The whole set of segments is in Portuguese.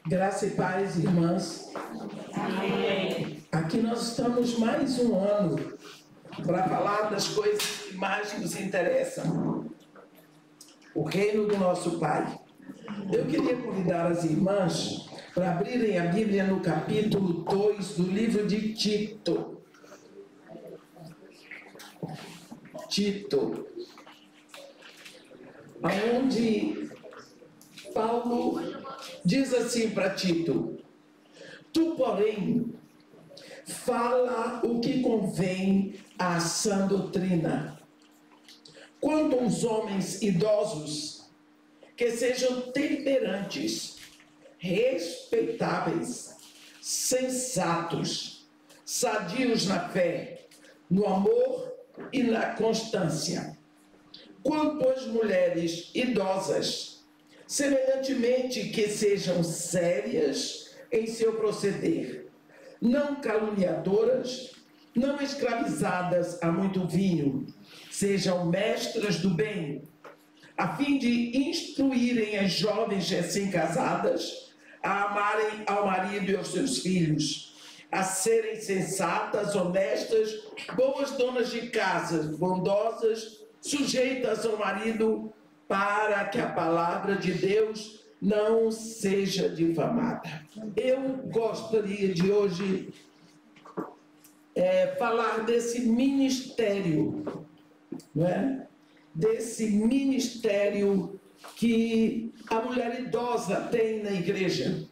Graça e paz, irmãs. Amém. Aqui nós estamos mais um ano para falar das coisas que mais nos interessam. O reino do nosso Pai. Eu queria convidar as irmãs para abrirem a Bíblia no capítulo 2 do livro de Tito. Tito. Onde Paulo diz assim para Tito: tu, porém, fala o que convém à sã doutrina. Quanto aos homens idosos, que sejam temperantes, respeitáveis, sensatos, sadios na fé, no amor e na constância. Quanto às mulheres idosas, semelhantemente que sejam sérias em seu proceder, não caluniadoras, não escravizadas a muito vinho, sejam mestras do bem, a fim de instruírem as jovens recém-casadas a amarem ao marido e aos seus filhos, a serem sensatas, honestas, boas donas de casa, bondosas, sujeitas ao marido, para que a palavra de Deus não seja difamada. Eu gostaria de hoje falar desse ministério, não é? Desse ministério que a mulher idosa tem na igreja.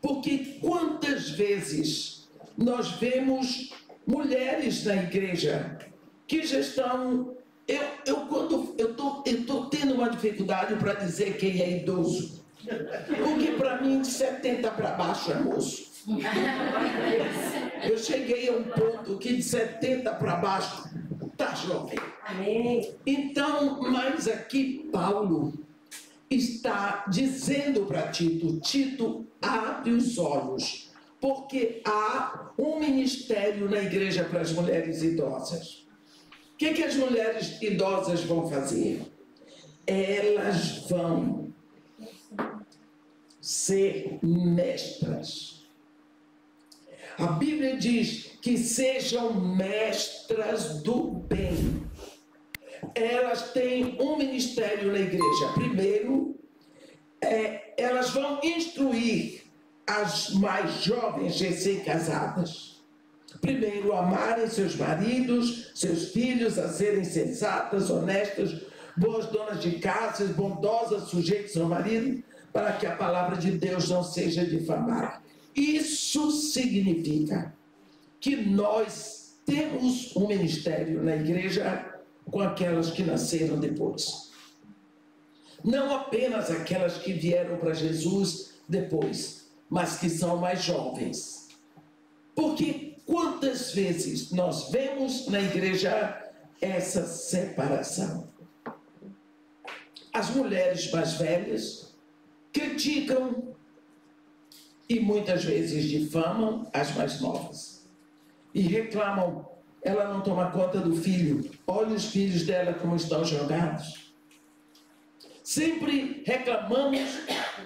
Porque quantas vezes nós vemos mulheres na igreja que já estão... Eu estou tendo uma dificuldade para dizer quem é idoso. Porque para mim de 70 para baixo é moço. Eu cheguei a um ponto que de 70 para baixo está jovem. Amém. Então, mas aqui Paulo está dizendo para Tito: Tito, abre os olhos, porque há um ministério na igreja para as mulheres idosas. O que as mulheres idosas vão fazer? Elas vão ser mestras. A Bíblia diz que sejam mestras do bem. Elas têm um ministério na igreja. Primeiro, elas vão instruir as mais jovens recém-casadas. Primeiro, amarem seus maridos, seus filhos, a serem sensatas, honestas, boas donas de casa, bondosas, sujeitas ao marido, para que a palavra de Deus não seja difamada. Isso significa que nós temos um ministério na igreja com aquelas que nasceram depois. Não apenas aquelas que vieram para Jesus depois, mas que são mais jovens. Porque quantas vezes nós vemos na igreja essa separação? As mulheres mais velhas criticam e muitas vezes difamam as mais novas. E reclamam: ela não toma conta do filho, olha os filhos dela como estão jogados. Sempre reclamamos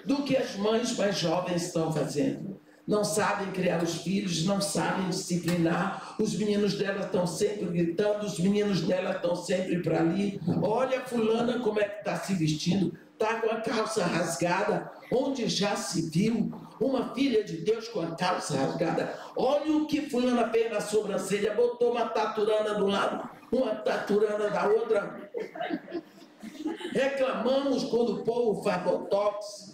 do que as mães mais jovens estão fazendo. Não sabem criar os filhos, não sabem disciplinar, os meninos dela estão sempre gritando, os meninos dela estão sempre para ali. Olha fulana como é que está se vestindo, está com a calça rasgada, onde já se viu uma filha de Deus com a calça rasgada? Olha o que fulana fez na sobrancelha, botou uma taturana de um lado, uma taturana da outra. Reclamamos quando o povo faz botox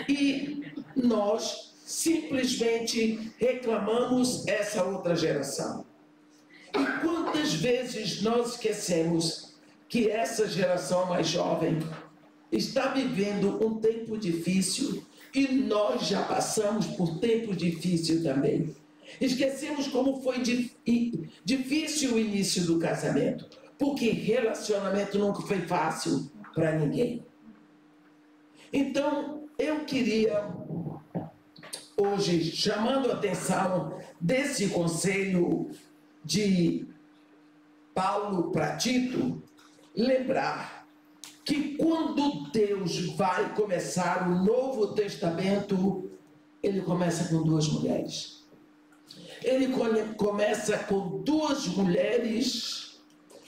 e nós simplesmente reclamamos essa outra geração. E quantas vezes nós esquecemos que essa geração mais jovem está vivendo um tempo difícil e nós já passamos por tempo difícil também. Esquecemos como foi difícil o início do casamento, porque relacionamento nunca foi fácil para ninguém. Então, eu queria hoje, chamando a atenção desse conselho de Paulo para Tito, lembrar que quando Deus vai começar o Novo Testamento, ele começa com duas mulheres. Ele começa com duas mulheres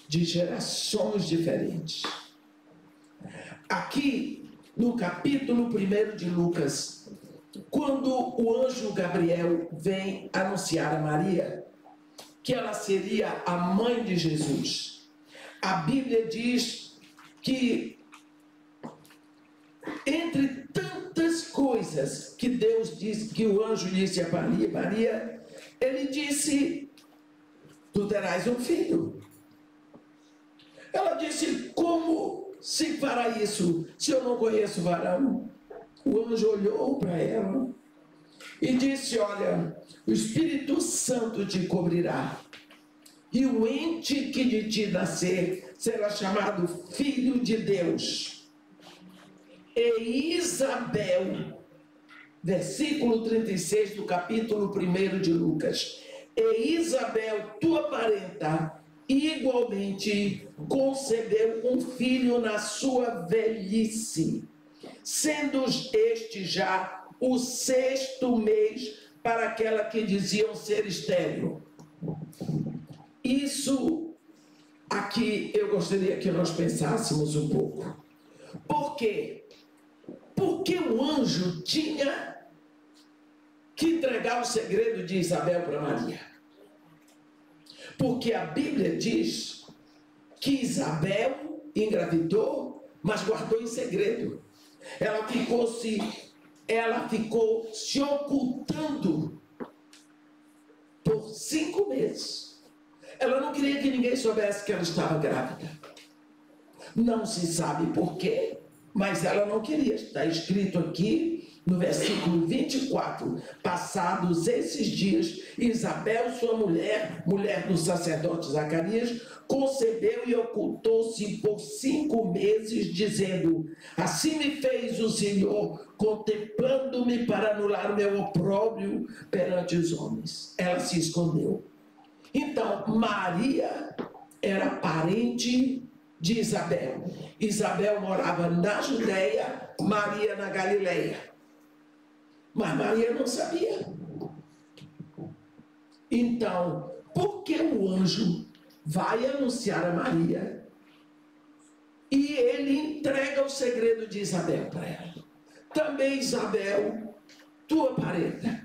de gerações diferentes. Aqui, no capítulo 1 de Lucas, quando o anjo Gabriel vem anunciar a Maria que ela seria a mãe de Jesus, a Bíblia diz que, entre tantas coisas que Deus disse, que o anjo disse a Maria, ele disse: tu terás um filho. Ela disse: como se fará isso, se eu não conheço varão? O anjo olhou para ela e disse: olha, o Espírito Santo te cobrirá, e o ente que de ti nascer será chamado Filho de Deus. E Isabel, versículo 36 do capítulo 1 de Lucas, e Isabel, tua parenta, igualmente concebeu um filho na sua velhice, sendo este já o 6º mês para aquela que diziam ser estéril. Isso aqui eu gostaria que nós pensássemos um pouco. Por quê? Porque o anjo tinha que entregar o segredo de Isabel para Maria. Porque a Bíblia diz que Isabel engravidou, mas guardou em segredo. Ela ficou se ocultando por 5 meses. Ela não queria que ninguém soubesse que ela estava grávida. Não se sabe por quê, mas ela não queria. Está escrito aqui no versículo 24: passados esses dias, Isabel, sua mulher do sacerdote Zacarias, concebeu e ocultou-se por 5 meses, dizendo: assim me fez o Senhor, contemplando-me para anular o meu opróbrio perante os homens. Ela se escondeu. Então, Maria era parente de Isabel. Isabel morava na Judeia, Maria na Galileia. Mas Maria não sabia. Então, por que o anjo vai anunciar a Maria e ele entrega o segredo de Isabel para ela? Também Isabel, tua parenta,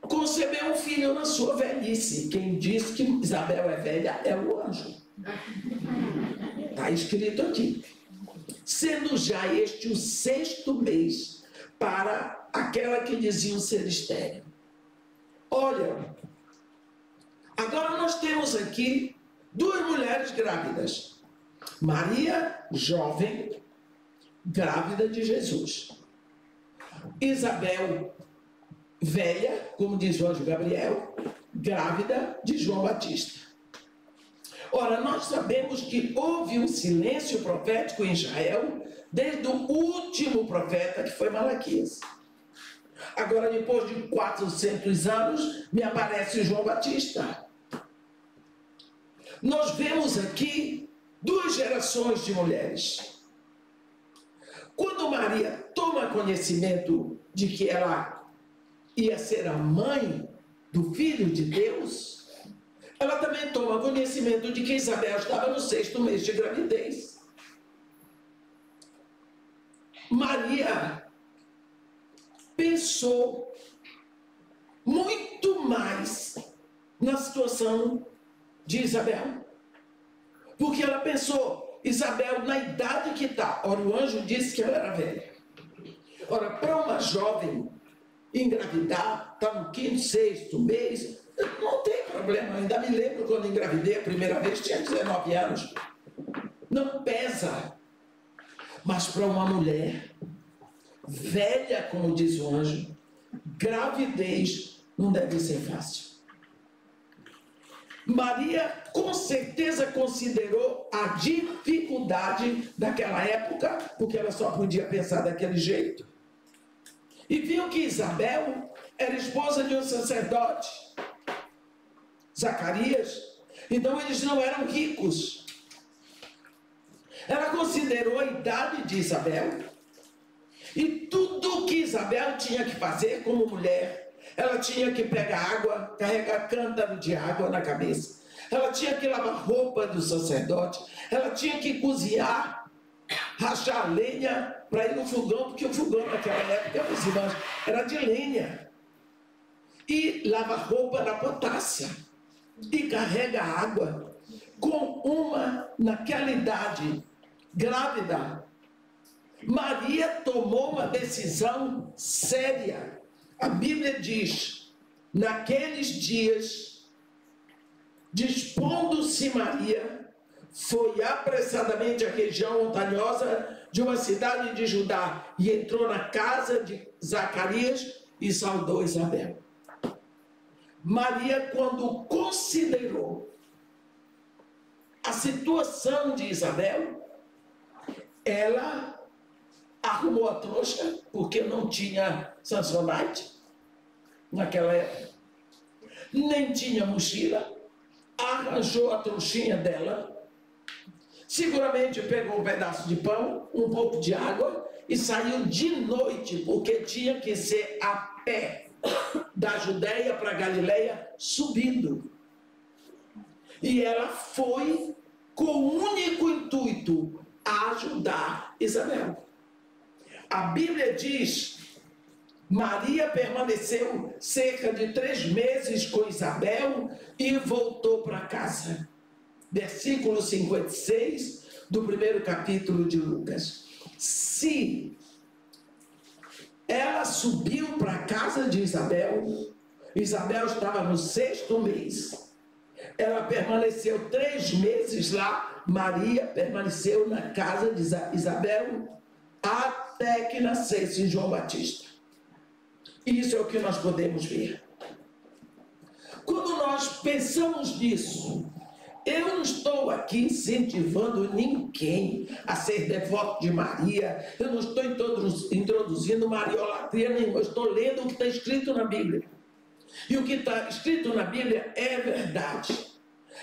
concebeu um filho na sua velhice. Quem diz que Isabel é velha é o anjo. Está escrito aqui. Sendo já este o 6º mês para aquela que diziam ser estéril. Olha, agora nós temos aqui 2 mulheres grávidas. Maria, jovem, grávida de Jesus. Isabel, velha, como diz o anjo Gabriel, grávida de João Batista. Ora, nós sabemos que houve um silêncio profético em Israel desde o último profeta, que foi Malaquias. Agora, depois de 400 anos, me aparece João Batista. Nós vemos aqui 2 gerações de mulheres. Quando Maria toma conhecimento de que ela ia ser a mãe do Filho de Deus, ela também toma conhecimento de que Isabel estava no 6º mês de gravidez. Maria pensou muito mais na situação de Isabel. Porque ela pensou: Isabel, na idade que está. Ora, o anjo disse que ela era velha. Ora, para uma jovem engravidar, está no 5º, 6º mês, não tem problema. Ainda me lembro quando engravidei a primeira vez, tinha 19 anos. Não pesa. Mas para uma mulher velha, como diz o anjo, gravidez não deve ser fácil. Maria com certeza considerou a dificuldade daquela época, porque ela só podia pensar daquele jeito. E viu que Isabel era esposa de um sacerdote, Zacarias. Então eles não eram ricos. Ela considerou a idade de Isabel e tudo que Isabel tinha que fazer como mulher. Ela tinha que pegar água, carregar cântaro de água na cabeça. Ela tinha que lavar roupa do sacerdote. Ela tinha que cozinhar, rachar lenha para ir no fogão, porque o fogão naquela época, meus irmãos, era de lenha. E lava roupa na potássia. E carrega água com uma, naquela idade, grávida. Maria tomou uma decisão séria. A Bíblia diz, naqueles dias, dispondo-se Maria, foi apressadamente à região montanhosa de uma cidade de Judá e entrou na casa de Zacarias e saudou Isabel. Maria, quando considerou a situação de Isabel, ela arrumou a trouxa, porque não tinha Samsonite naquela época, nem tinha mochila, arranjou a trouxinha dela, seguramente pegou um pedaço de pão, um pouco de água e saiu de noite, porque tinha que ser a pé da Judéia para Galileia, subindo. E ela foi com o único intuito, ajudar Isabel. A Bíblia diz, Maria permaneceu cerca de 3 meses com Isabel e voltou para casa. Versículo 56 do primeiro capítulo de Lucas. Se ela subiu para a casa de Isabel, Isabel estava no 6º mês. Ela permaneceu 3 meses lá. Maria permaneceu na casa de Isabel até que nascesse João Batista. Isso é o que nós podemos ver. Quando nós pensamos nisso, eu não estou aqui incentivando ninguém a ser devoto de Maria. Eu não estou introduzindo mariolatria nenhuma. Eu estou lendo o que está escrito na Bíblia. E o que está escrito na Bíblia é verdade.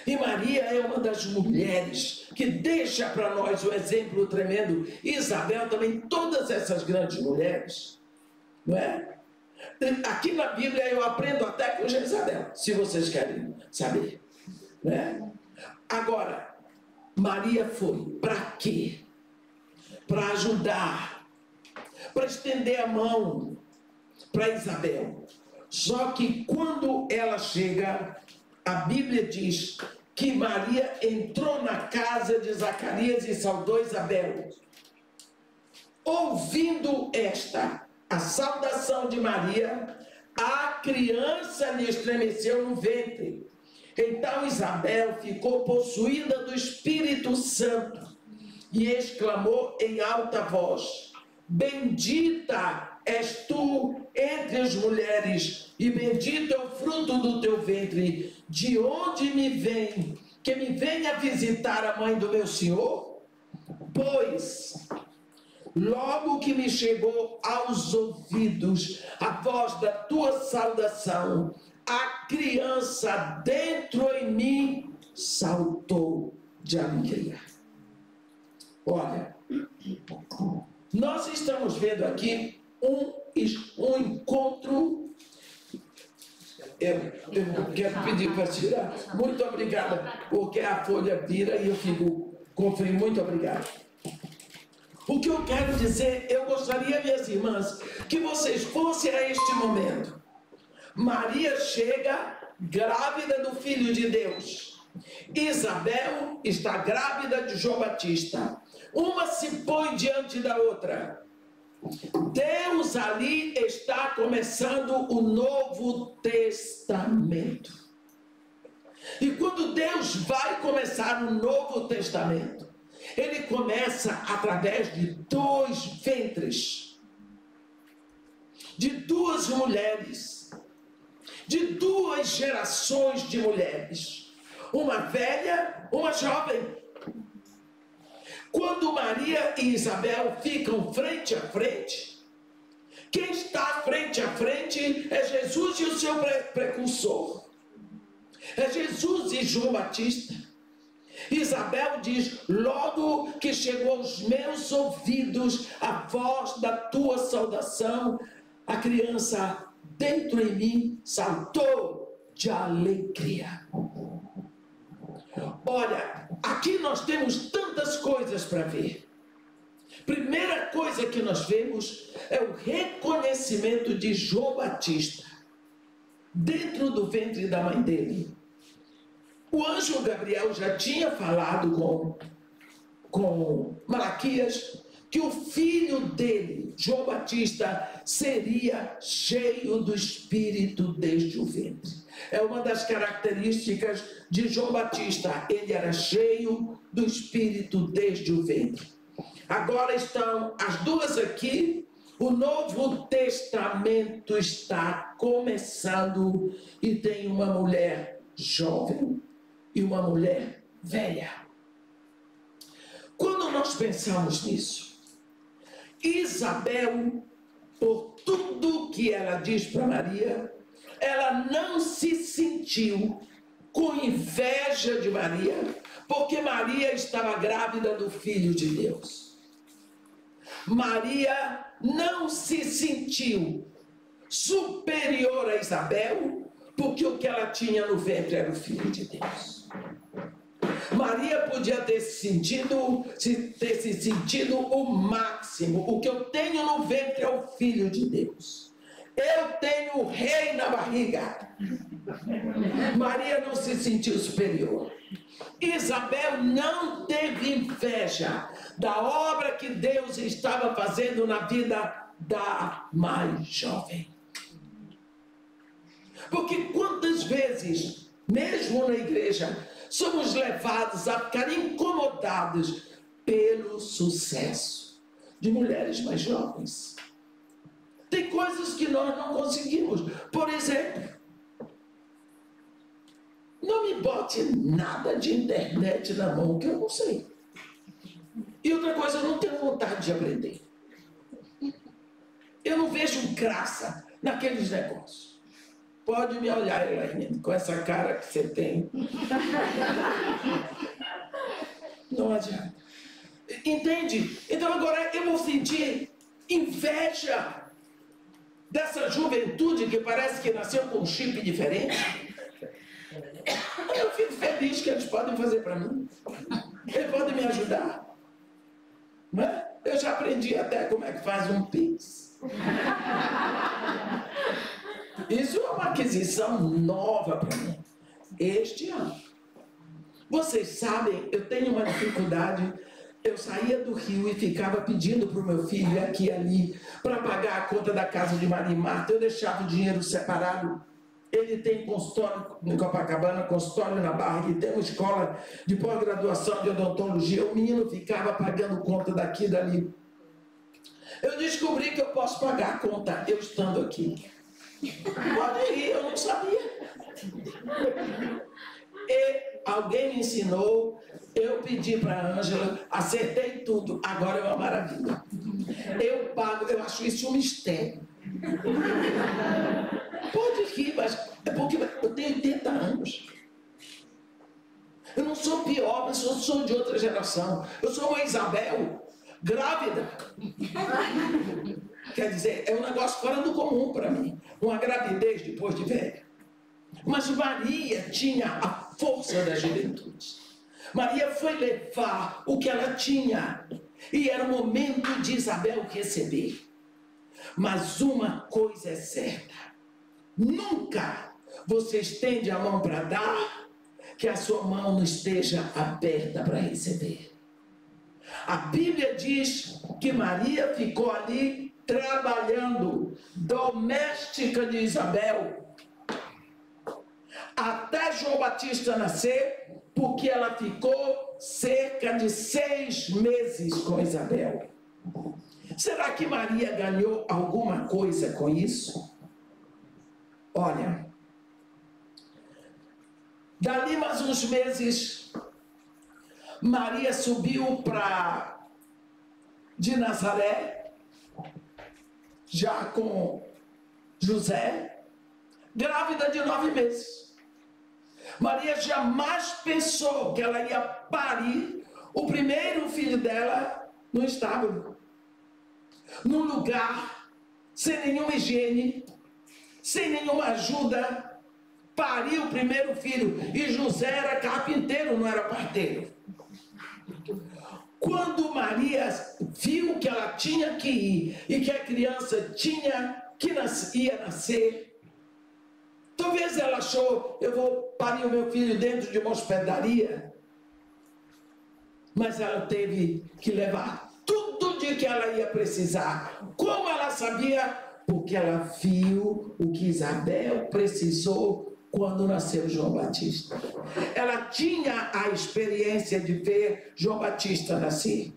E Maria é uma das mulheres que deixa para nós o exemplo tremendo. Isabel também, todas essas grandes mulheres, não é? Aqui na Bíblia eu aprendo até com Jezabel, se vocês querem saber, né? Agora, Maria foi para quê? Para ajudar, para estender a mão para Isabel. Só que quando ela chega, a Bíblia diz que Maria entrou na casa de Zacarias e saudou Isabel. Ouvindo a saudação de Maria, a criança lhe estremeceu no ventre. Então Isabel ficou possuída do Espírito Santo e exclamou em alta voz: bendita és tu entre as mulheres, e bendito é o fruto do teu ventre. De onde me vem que me venha visitar a mãe do meu Senhor? Pois logo que me chegou aos ouvidos a voz da tua saudação, a criança dentro em mim saltou de alegria. Olha, nós estamos vendo aqui um encontro. Eu quero pedir para tirar. Muito obrigada, porque a folha vira e eu fico com frio. Muito obrigado. O que eu quero dizer, eu gostaria, minhas irmãs, que vocês fossem a este momento. Maria chega grávida do Filho de Deus. Isabel está grávida de João Batista. Uma se põe diante da outra. Deus ali está começando o Novo Testamento. E quando Deus vai começar o Novo Testamento, Ele começa através de 2 ventres, de 2 mulheres, de 2 gerações de mulheres, uma velha, uma jovem. Quando Maria e Isabel ficam frente a frente, quem está frente a frente é Jesus e o seu precursor. É Jesus e João Batista. Isabel diz: logo que chegou aos meus ouvidos a voz da tua saudação, a criança dentro em mim saltou de alegria. Olha, aqui nós temos tantas coisas para ver. Primeira coisa que nós vemos é o reconhecimento de João Batista dentro do ventre da mãe dele. O anjo Gabriel já tinha falado com Malaquias que o filho dele, João Batista, seria cheio do Espírito desde o ventre. É uma das características de João Batista. Ele era cheio do Espírito desde o ventre. Agora estão as duas aqui. O Novo Testamento está começando e tem uma mulher jovem e uma mulher velha. Quando nós pensamos nisso, Isabel, por tudo que ela diz para Maria, ela não se sentiu com inveja de Maria, porque Maria estava grávida do Filho de Deus. Maria não se sentiu superior a Isabel, porque o que ela tinha no ventre era o Filho de Deus. Maria podia ter se sentido o máximo. O que eu tenho no ventre é o Filho de Deus. Eu tenho o rei na barriga. Maria não se sentiu superior. Isabel não teve inveja da obra que Deus estava fazendo na vida da mais jovem. Porque quantas vezes, mesmo na igreja, somos levados a ficar incomodados pelo sucesso de mulheres mais jovens. Tem coisas que nós não conseguimos. Por exemplo, não me bote nada de internet na mão que eu não sei. E outra coisa, eu não tenho vontade de aprender. Eu não vejo graça naqueles negócios. Pode me olhar, Elaine, com essa cara que você tem. Não adianta. Entende? Então agora eu vou sentir inveja dessa juventude que parece que nasceu com um chip diferente. Eu fico feliz que eles podem fazer para mim. Eles podem me ajudar. Não é? Eu já aprendi até como é que faz um Pix. Isso é uma aquisição nova para mim. Este ano. Vocês sabem, eu tenho uma dificuldade. Eu saía do Rio e ficava pedindo para o meu filho aqui e ali para pagar a conta da casa de Maria e Marta. Eu deixava o dinheiro separado. Ele tem consultório em Copacabana, consultório na Barra, e tem uma escola de pós-graduação de odontologia. O menino ficava pagando conta daqui e dali. Eu descobri que eu posso pagar a conta eu estando aqui. Pode ir, eu não sabia. E alguém me ensinou, eu pedi para a Ângela, acertei tudo, agora é uma maravilha. Eu pago, eu acho isso um mistério. Pode rir, mas é porque eu tenho 80 anos. Eu não sou pior, mas eu sou de outra geração. Eu sou uma Isabel, grávida. Quer dizer, é um negócio fora do comum para mim. Uma gravidez depois de velha. Mas Maria tinha a força da juventude. Maria foi levar o que ela tinha. E era o momento de Isabel receber. Mas uma coisa é certa. Nunca você estende a mão para dar, que a sua mão não esteja aberta para receber. A Bíblia diz que Maria ficou ali trabalhando, doméstica de Isabel, até João Batista nascer, porque ela ficou cerca de 6 meses com Isabel. Será que Maria ganhou alguma coisa com isso? Olha, dali mais uns meses, Maria subiu de Nazaré, já com José, grávida de 9 meses. Maria jamais pensou que ela ia parir o primeiro filho dela no estábulo, num lugar sem nenhuma higiene, sem nenhuma ajuda. Pariu o primeiro filho, e José era carpinteiro, não era parteiro. Quando Maria viu que ela tinha que ir e que a criança ia nascer, talvez ela achou, eu vou parir o meu filho dentro de uma hospedaria, mas ela teve que levar tudo de que ela ia precisar. Como ela sabia? Porque ela viu o que Isabel precisou quando nasceu João Batista. Ela tinha a experiência de ver João Batista nascer.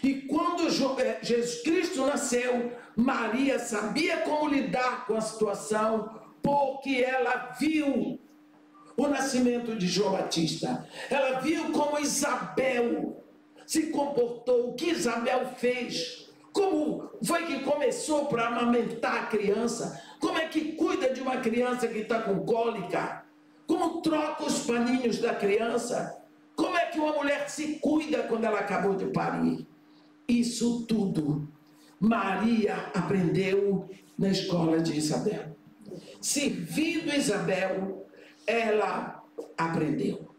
E quando Jesus Cristo nasceu, Maria sabia como lidar com a situação, porque ela viu o nascimento de João Batista. Ela viu como Isabel se comportou, o que Isabel fez, como foi que começou para amamentar a criança, como é que cuida de uma criança que está com cólica, como troca os paninhos da criança, como é que uma mulher se cuida quando ela acabou de parir. Isso tudo Maria aprendeu na escola de Isabel. Servindo Isabel, ela aprendeu.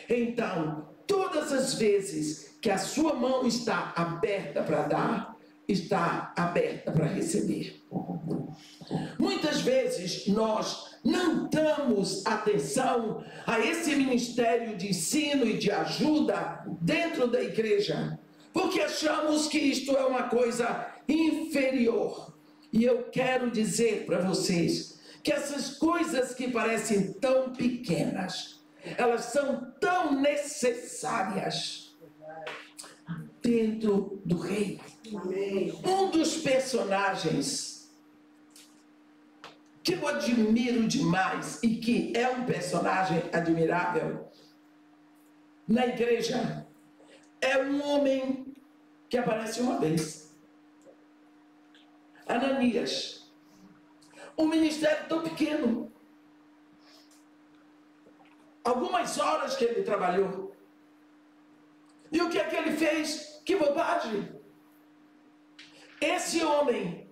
Então, todas as vezes que a sua mão está aberta para dar, está aberta para receber. Muitas vezes nós não damos atenção a esse ministério de ensino e de ajuda dentro da igreja, porque achamos que isto é uma coisa inferior. E eu quero dizer para vocês que essas coisas que parecem tão pequenas, elas são tão necessárias dentro do reino. Um dos personagens que eu admiro demais e que é um personagem admirável na igreja é um homem que aparece uma vez, Ananias. Um ministério tão pequeno, algumas horas que ele trabalhou, e o que é que ele fez? Que bobagem! Esse homem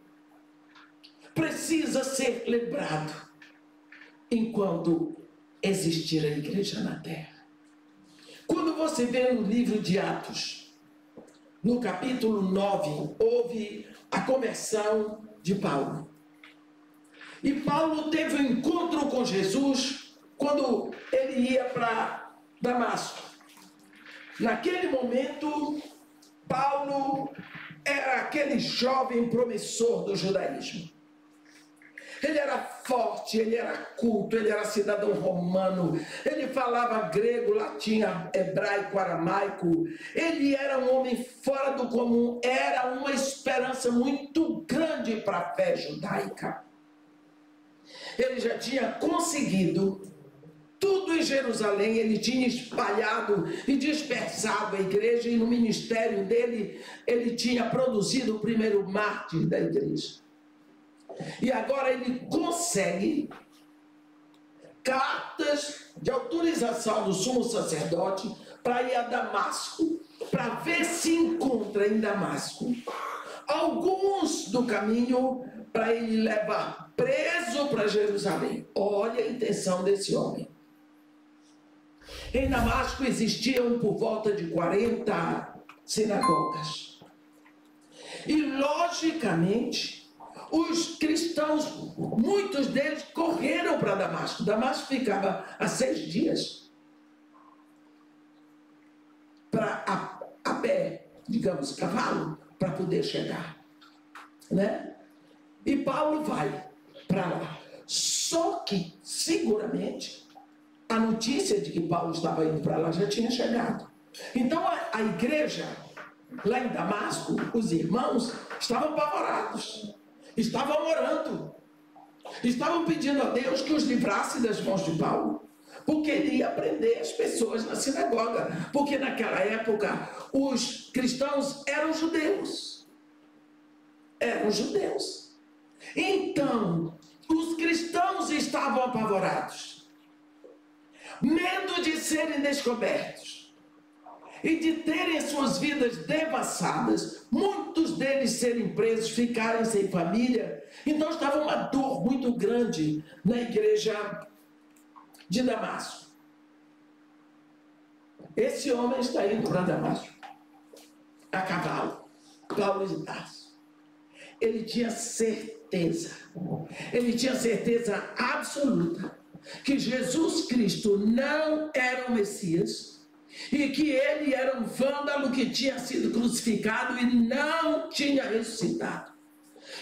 precisa ser lembrado enquanto existir a igreja na terra. Quando você vê no livro de Atos, no capítulo 9, houve a conversão de Paulo. E Paulo teve um encontro com Jesus quando ele ia para Damasco. Naquele momento, Paulo era aquele jovem promissor do judaísmo. Ele era forte, ele era culto, ele era cidadão romano, ele falava grego, latim, hebraico, aramaico. Ele era um homem fora do comum, era uma esperança muito grande para a fé judaica. Ele já tinha conseguido tudo em Jerusalém, ele tinha espalhado e dispersado a igreja, e no ministério dele, ele tinha produzido o primeiro mártir da igreja. E agora ele consegue cartas de autorização do sumo sacerdote para ir a Damasco, para ver se encontra em Damasco alguns do caminho para ele levar preso para Jerusalém. Olha a intenção desse homem. Em Damasco existiam por volta de 40 sinagogas. E logicamente, os cristãos, muitos deles correram para Damasco. Damasco ficava a 6 dias a pé, digamos, cavalo, para poder chegar, né? E Paulo vai para lá. Só que, seguramente, a notícia de que Paulo estava indo para lá já tinha chegado. Então, a igreja, lá em Damasco, os irmãos estavam apavorados. Estavam orando, estavam pedindo a Deus que os livrasse das mãos de Paulo, porque ele ia prender as pessoas na sinagoga, porque naquela época os cristãos eram judeus. Então, os cristãos estavam apavorados. medo de serem descobertos e de terem suas vidas devassadas, muitos deles serem presos, ficarem sem família. Então estava uma dor muito grande na igreja de Damasco. Esse homem está indo para Damasco a cavalo, Paulo de Tarso. Ele tinha certeza absoluta que Jesus Cristo não era o Messias e que ele era um vândalo que tinha sido crucificado e não tinha ressuscitado.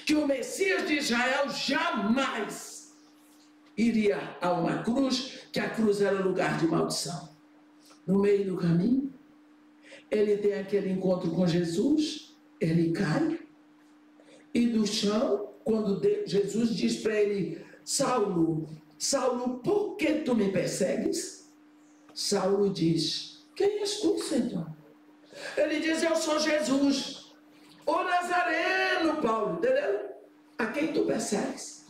Que o Messias de Israel jamais iria a uma cruz, que a cruz era lugar de maldição. No meio do caminho, ele tem aquele encontro com Jesus, ele cai, e do chão, quando Jesus diz para ele: Saulo, Saulo, por que tu me persegues? Saulo diz: quem és tu, Senhor? Ele diz: eu sou Jesus, o Nazareno, Paulo, entendeu? A quem tu persegues?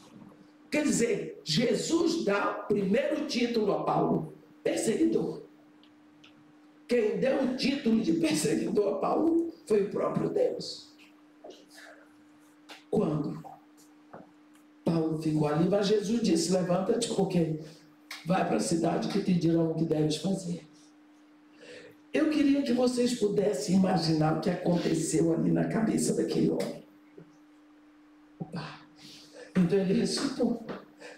Quer dizer, Jesus dá o primeiro título a Paulo: perseguidor. Quem deu o título de perseguidor a Paulo foi o próprio Deus. Quando Paulo ficou ali, mas Jesus disse: levanta-te, porque vai para a cidade que te dirão o que deves fazer. Eu queria que vocês pudessem imaginar o que aconteceu ali na cabeça daquele homem. Então ele ressuscitou.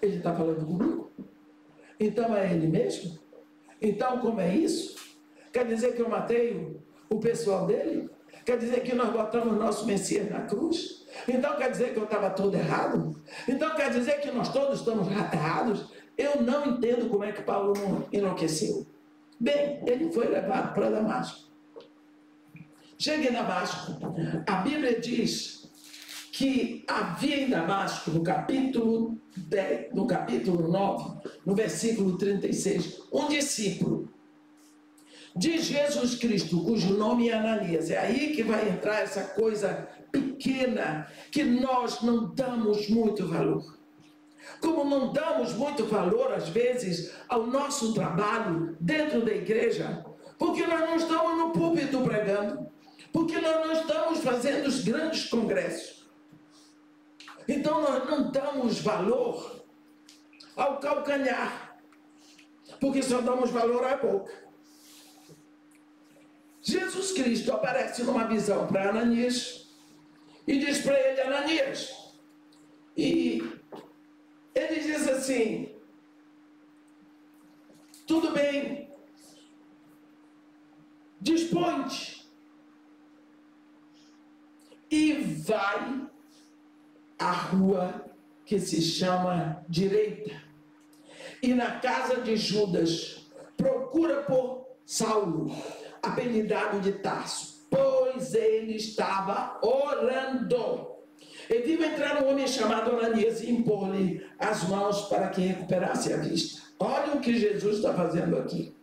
Ele está falando comigo? Então é ele mesmo? Então como é isso? Quer dizer que eu matei o pessoal dele? Quer dizer que nós botamos nosso Messias na cruz? Então quer dizer que eu estava todo errado? Então quer dizer que nós todos estamos errados? Eu não entendo como é que Paulo não enlouqueceu. Bem, ele foi levado para Damasco. Chega em Damasco, a Bíblia diz que havia em Damasco, no capítulo 10, no capítulo 9, no versículo 36, um discípulo de Jesus Cristo, cujo nome é Ananias. É aí que vai entrar essa coisa pequena que nós não damos muito valor. Como não damos muito valor, às vezes, ao nosso trabalho dentro da igreja, porque nós não estamos no púlpito pregando, porque nós não estamos fazendo os grandes congressos. Então nós não damos valor ao calcanhar, porque só damos valor à boca. Jesus Cristo aparece numa visão para Ananias e diz para ele: Ananias, e ele diz assim: tudo bem, dispõe-te e vai à rua que se chama Direita, e na casa de Judas procura por Saulo, apelidado de Tarso, pois ele estava orando. E viu entrar um homem chamado Ananias e impor-lhe as mãos para que recuperasse a vista. Olha o que Jesus está fazendo aqui.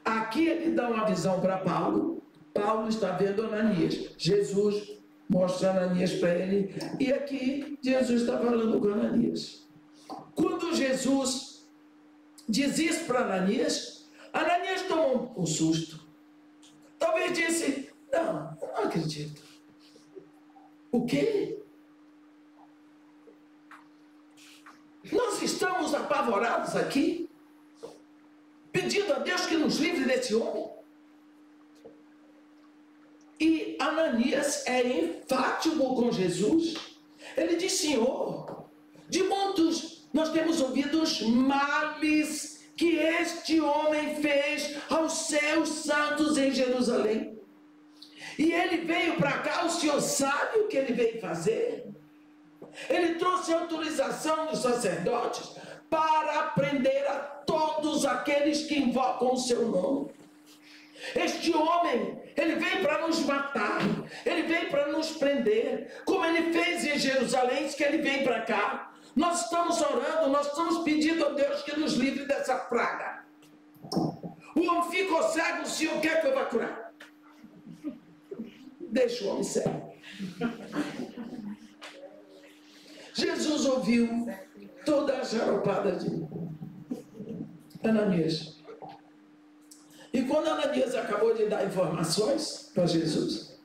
Aqui ele dá uma visão para Paulo. Paulo está vendo Ananias. Jesus mostra Ananias para ele. E aqui Jesus está falando com Ananias. Quando Jesus diz isso para Ananias, Ananias tomou um susto. Talvez disse: não, eu não acredito. O quê? Nós estamos apavorados aqui, pedindo a Deus que nos livre desse homem. E Ananias é enfático com Jesus. Ele diz: Senhor, de muitos nós temos ouvido os males que este homem fez aos seus santos em Jerusalém. E ele veio para cá, o Senhor sabe o que ele veio fazer? Ele trouxe autorização dos sacerdotes para prender a todos aqueles que invocam o seu nome. Este homem, ele veio para nos matar, ele veio para nos prender, como ele fez em Jerusalém, que ele veio para cá. Nós estamos orando, nós estamos pedindo a Deus que nos livre dessa praga. O homem ficou cego, o Senhor quer que eu vá curar? Deixa o homem cego. Jesus ouviu toda a jaropada de Ananias. E quando Ananias acabou de dar informações para Jesus,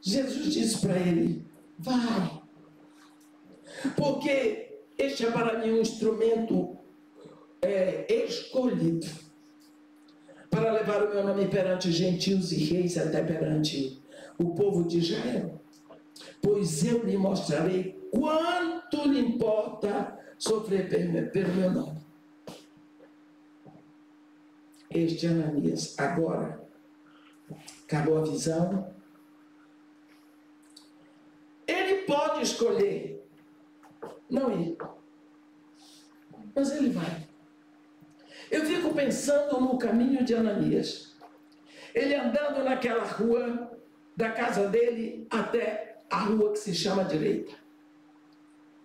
Jesus disse para ele: vai, porque este é para mim um instrumento escolhido para levar o meu nome perante gentios e reis, até perante o povo de Israel. Pois eu lhe mostrarei quanto lhe importa sofrer pelo meu nome. Este Ananias, agora, acabou a visão. Ele pode escolher não ir, mas ele vai. Eu fico pensando no caminho de Ananias. Ele andando naquela rua, da casa dele até a rua que se chama direita,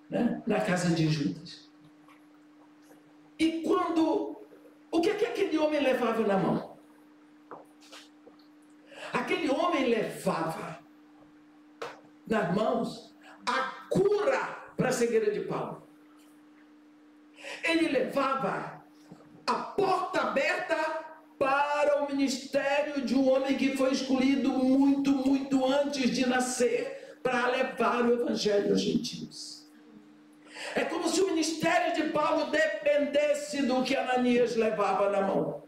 né? Na casa de Judas. E o que aquele homem levava na mão? Aquele homem levava nas mãos a cura para a cegueira de Paulo. Ele levava a porta aberta para o ministério de um homem que foi escolhido muito, muito antes de nascer para levar o evangelho aos gentios. É como se o ministério de Paulo dependesse do que Ananias levava na mão.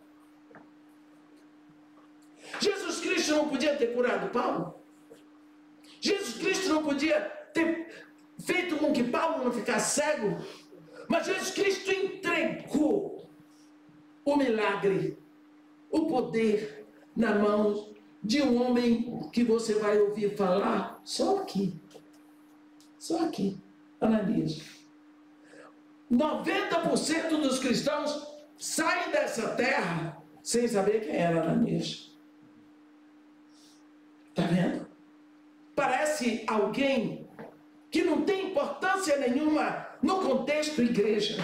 Jesus Cristo não podia ter curado Paulo? Jesus Cristo não podia ter feito com que Paulo não ficasse cego? Mas Jesus Cristo entregou o milagre, o poder na mão de um homem que você vai ouvir falar só aqui, Ananias. 90% dos cristãos saem dessa terra sem saber quem era Ananias. Está vendo? Parece alguém que não tem importância nenhuma no contexto igreja.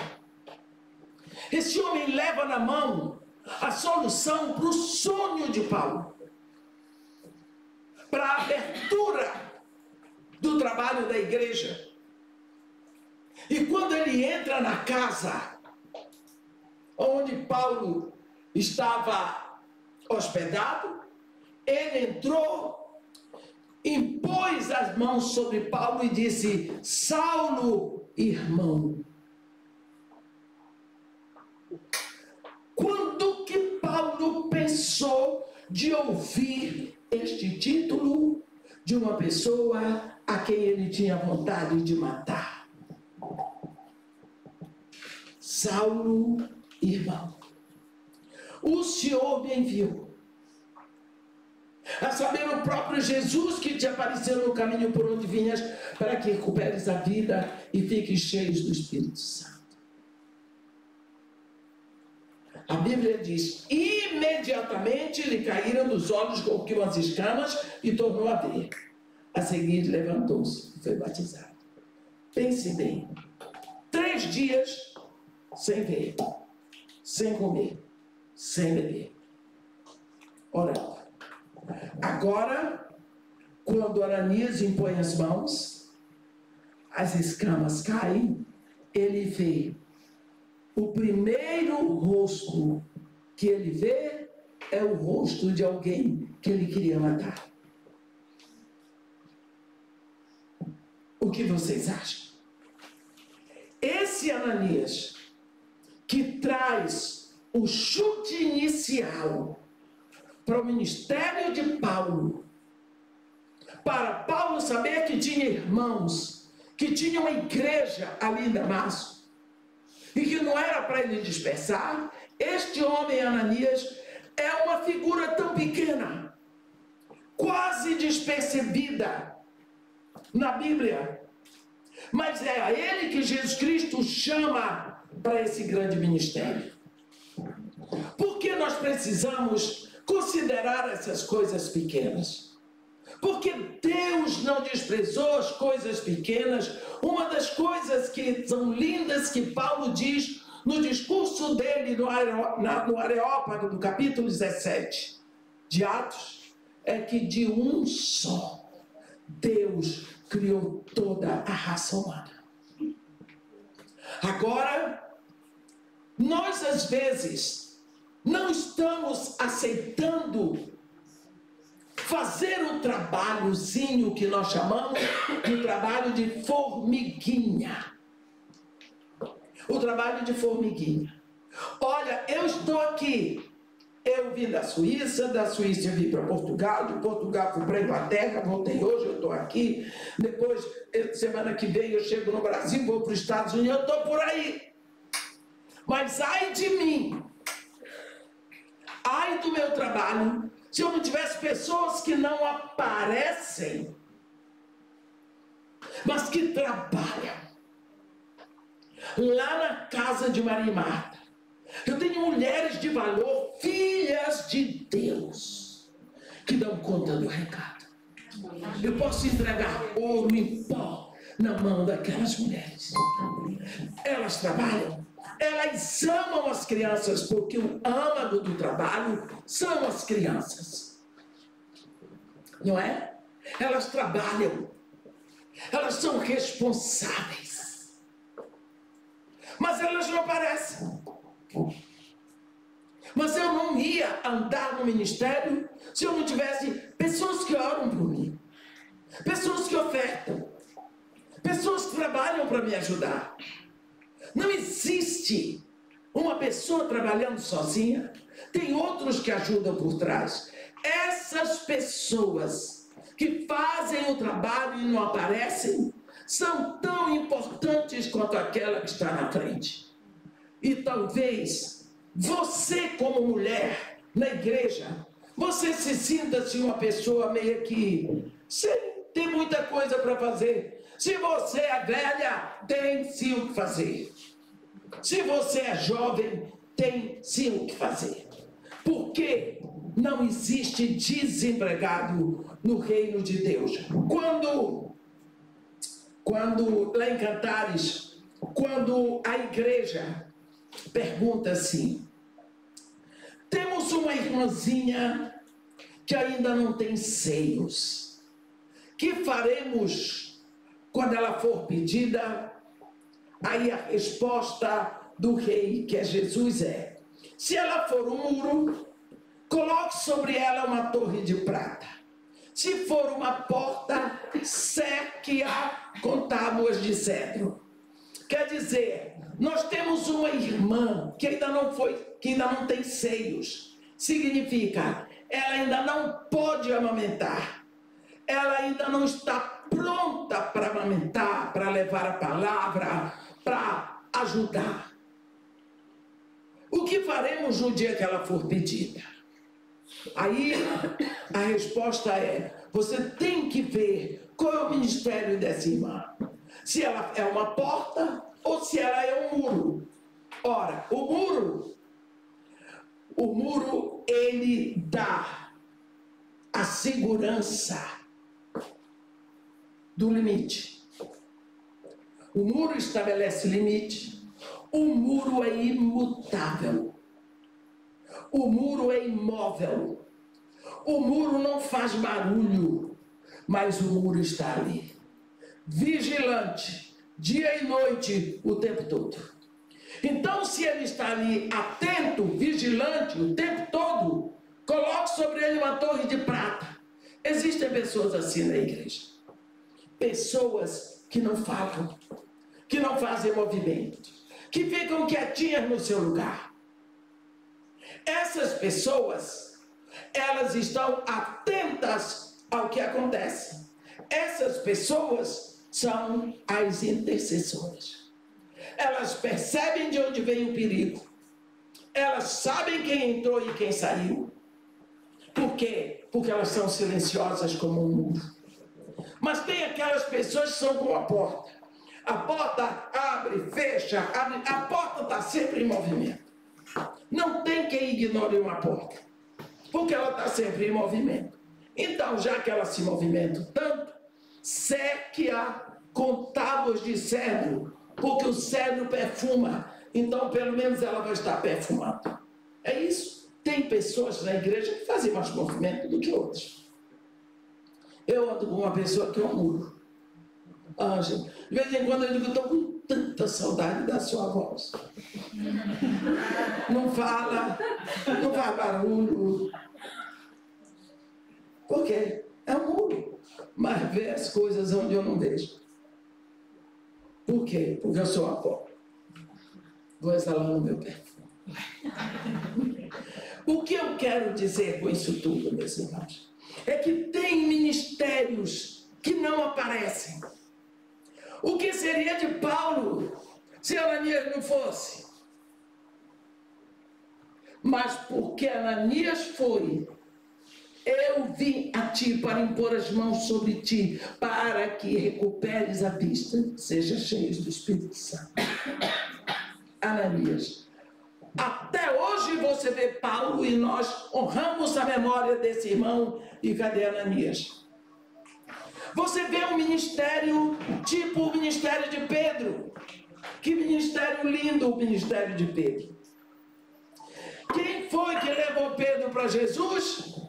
Esse homem leva na mão a solução para o sonho de Paulo, para a abertura do trabalho da igreja. E quando ele entra na casa onde Paulo estava hospedado, ele entrou, impôs as mãos sobre Paulo e disse: Saulo, irmão. Quando que Paulo pensou de ouvir este título de uma pessoa a quem ele tinha vontade de matar? Saulo, irmão, o Senhor me enviou, a saber, o próprio Jesus que te apareceu no caminho por onde vinhas, para que recuperes a vida e fiques cheios do Espírito Santo. A Bíblia diz: imediatamente lhe caíram dos olhos como que umas escamas e tornou a ver. A seguir levantou-se e foi batizado. Pense bem, 3 dias sem ver, sem comer, sem beber, orando. Agora, quando Ananias impõe as mãos, as escamas caem, ele vê. O primeiro rosto que ele vê é o rosto de alguém que ele queria matar. O que vocês acham? Esse Ananias, que traz o chute inicial para o ministério de Paulo, para Paulo saber que tinha irmãos, que tinha uma igreja ali em Damasco, e que não era para ele dispersar, este homem Ananias é uma figura tão pequena, quase despercebida na Bíblia, mas é a ele que Jesus Cristo chama para esse grande ministério. Por que nós precisamos considerar essas coisas pequenas? Porque Deus não desprezou as coisas pequenas. Uma das coisas que são lindas que Paulo diz no discurso dele no Areópago, no capítulo 17 de Atos, é que de um só Deus criou toda a raça humana. Agora, nós às vezes não estamos aceitando fazer o trabalhozinho que nós chamamos de trabalho de formiguinha. O trabalho de formiguinha. Olha, eu estou aqui. Eu vim da Suíça eu vim para Portugal, de Portugal fui para a Inglaterra, voltei hoje, eu estou aqui. Depois, semana que vem, eu chego no Brasil, vou para os Estados Unidos, eu estou por aí. Mas ai de mim, ai do meu trabalho, se eu não tivesse pessoas que não aparecem, mas que trabalham. Lá na casa de Maria e Marta, eu tenho mulheres de valor, filhas de Deus, que dão conta do recado. Eu posso entregar ouro em pó na mão daquelas mulheres. Elas trabalham, elas amam as crianças, porque o âmago do trabalho são as crianças. Não é? Elas trabalham, elas são responsáveis, mas elas não aparecem. Mas eu não ia andar no ministério se eu não tivesse pessoas que oram por mim, pessoas que ofertam, pessoas que trabalham para me ajudar. Não existe uma pessoa trabalhando sozinha, tem outros que ajudam por trás. Essas pessoas que fazem o trabalho e não aparecem são tão importantes quanto aquela que está na frente. E talvez você, como mulher na igreja, você se sinta assim uma pessoa meio que sem ter muita coisa para fazer. Se você é velha, tem sim o que fazer. Se você é jovem, tem sim o que fazer. Porque não existe desempregado no reino de Deus. Quando lá em Cantares, quando a igreja pergunta assim: temos uma irmãzinha que ainda não tem seios, que faremos quando ela for pedida? Aí a resposta do rei, que é Jesus, é: se ela for um muro, coloque sobre ela uma torre de prata. Se for uma porta, cerque-a com tábuas de cedro. Quer dizer, nós temos uma irmã que ainda não tem seios. Significa, ela ainda não pode amamentar. Ela ainda não está pronta para amamentar, para levar a palavra, para ajudar. O que faremos no dia que ela for pedida? Aí a resposta é: você tem que ver qual é o ministério dessa irmã. Se ela é uma porta ou se ela é um muro. Ora, o muro ele dá a segurança do limite. O muro estabelece limite. O muro é imutável. O muro é imóvel. O muro não faz barulho, mas o muro está ali, vigilante, dia e noite, o tempo todo. Então, se ele está ali atento, vigilante, o tempo todo, coloque sobre ele uma torre de prata. Existem pessoas assim na igreja. Pessoas que não falam, que não fazem movimento, que ficam quietinhas no seu lugar. Essas pessoas, elas estão atentas ao que acontece. Essas pessoas são as intercessoras. Elas percebem de onde vem o perigo. Elas sabem quem entrou e quem saiu. Por quê? Porque elas são silenciosas como um muro. Mas tem aquelas pessoas que são como a porta. A porta abre, fecha, abre. A porta está sempre em movimento. Não tem quem ignore uma porta, porque ela está sempre em movimento. Então, já que ela se movimenta tanto, cerque-a com tábuas de cedro, porque o cedro perfuma. Então, pelo menos ela vai estar perfumando. É isso. Tem pessoas na igreja que fazem mais movimento do que outras. Eu ando com uma pessoa que é um muro. Ângela, de vez em quando eu digo, estou com tanta saudade da sua voz. Não fala, não faz barulho. Por quê? É um muro. Mas vê as coisas onde eu não vejo. Por quê? Porque eu sou a pó. Vou exalar no meu perfume. O que eu quero dizer com isso tudo, meus irmãos? É que tem ministérios que não aparecem. O que seria de Paulo se Ananias não fosse? Mas porque Ananias foi, eu vim a ti para impor as mãos sobre ti, para que recuperes a vista, seja cheio do Espírito Santo. Ananias. Até hoje você vê Paulo e nós honramos a memória desse irmão. E cadê Ananias? Você vê um ministério tipo o ministério de Pedro. Que ministério lindo o ministério de Pedro. Quem foi que levou Pedro para Jesus?